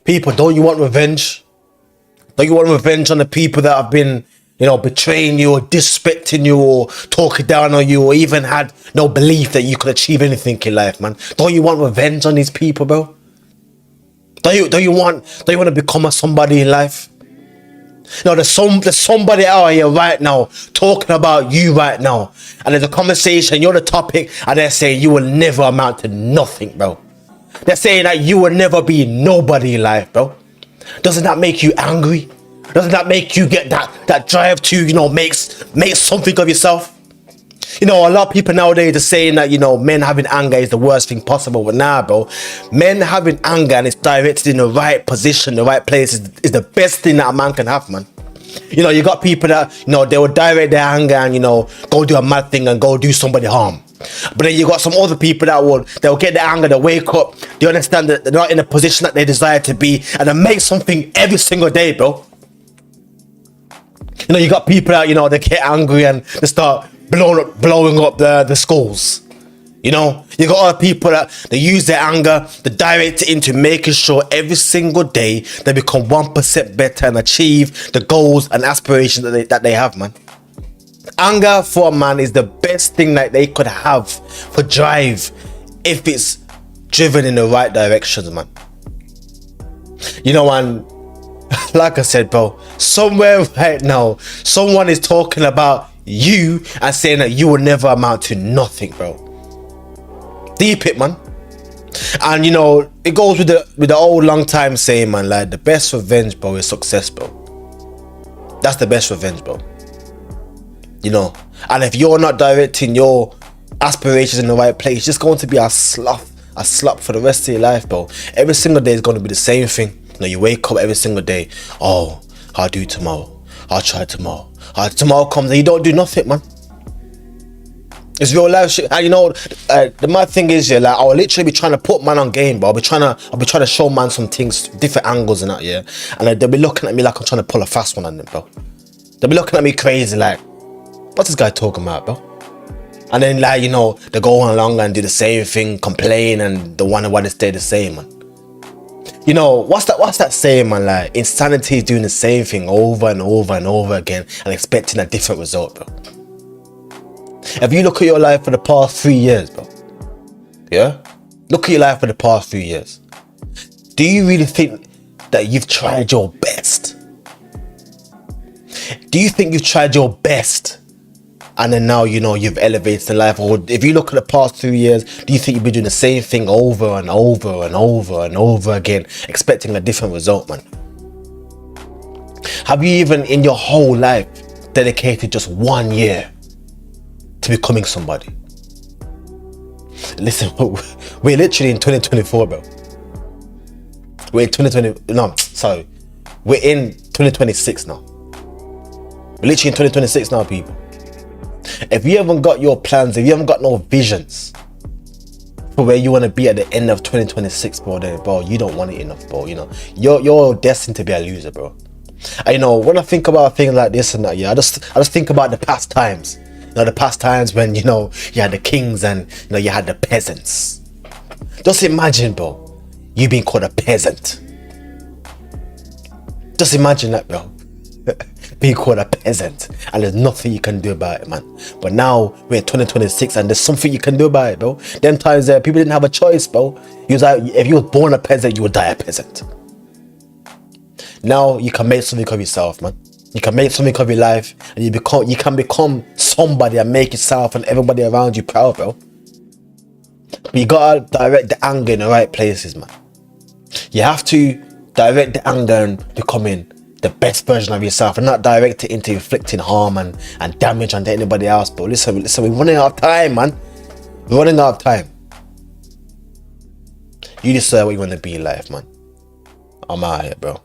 People, don't you want revenge? Don't you want revenge on the people that have been, betraying you or disrespecting you or talking down on you or even had no belief that you could achieve anything in life, man? Don't you want revenge on these people, bro? Don't you want to become somebody in life? There's somebody out here right now talking about you right now, and there's a conversation, you're the topic, and they're saying you will never amount to nothing, bro. They're saying that you will never be nobody in life, bro. Doesn't that make you angry? Doesn't that make you get that drive to, make something of yourself? A lot of people nowadays are saying that, men having anger is the worst thing possible. But nah, bro. Men having anger and it's directed in the right position, the right place is the best thing that a man can have, man. You got people that, they will direct their anger and, go do a mad thing and go do somebody harm. But then you got some other people that they'll get their anger, they wake up, they understand that they're not in a position that they desire to be, and they make something every single day, bro. You got people that, they get angry and they start blowing up the schools. You got other people that they use their anger, they direct it into making sure every single day they become 1% better and achieve the goals and aspirations that they have, man. Anger for a man is the best thing that they could have for drive if it's driven in the right directions, man. And like I said, bro, somewhere right now, someone is talking about you and saying that you will never amount to nothing, bro. Deep it, man. And it goes with the old long time saying, man, like the best revenge, bro, is success, bro. That's the best revenge, bro. And if you're not directing your aspirations in the right place, it's just going to be a slop for the rest of your life, bro. Every single day is going to be the same thing. You wake up every single day, oh, I'll do tomorrow, I'll try tomorrow. Tomorrow comes and you don't do nothing, man. It's real life shit. And the mad thing is, yeah, like I'll literally be trying to put man on game, bro. I'll be trying to show man some things, different angles and that, yeah. And they'll be looking at me like I'm trying to pull a fast one on them, bro. They'll be looking at me crazy, like, what's this guy talking about, bro? And then, like, they go on along and do the same thing, complain, and they wonder why they stay the same, man. What's that saying, man? Like, insanity is doing the same thing over and over and over again and expecting a different result, bro. If you look at your life for the past 3 years, bro, yeah? Look at your life for the past 3 years. Do you really think that you've tried your best? Do you think you've tried your best and then now, you've elevated in life? Or if you look at the past 3 years, do you think you've been doing the same thing over and over and over and over again, expecting a different result, man? Have you even in your whole life dedicated just 1 year to becoming somebody? Listen, we're literally in 2024, bro. We're in 2026 now. We're literally in 2026 now, people. If you haven't got your plans, if you haven't got no visions for where you want to be at the end of 2026, bro, then, bro, you don't want it enough, bro. You're destined to be a loser, bro. And, when I think about things like this and that, yeah, I just think about the past times. The past times when, you had the kings and, you had the peasants. Just imagine, bro, you being called a peasant. Just imagine that, bro. Being called a peasant and there's nothing you can do about it, man. But now we're in 2026 and there's something you can do about it, bro. Them times there, people didn't have a choice, bro. If you was born a peasant, you would die a peasant. Now you can make something of yourself, man. You can make something of your life and you can become somebody and make yourself and everybody around you proud, bro. But you gotta direct the anger in the right places, man. You have to direct the anger and becoming the best version of yourself and not direct it into inflicting harm and damage onto anybody else, bro. Listen, we're running out of time, man. We're running out of time. You decide what you want to be in life, man. I'm out here, bro.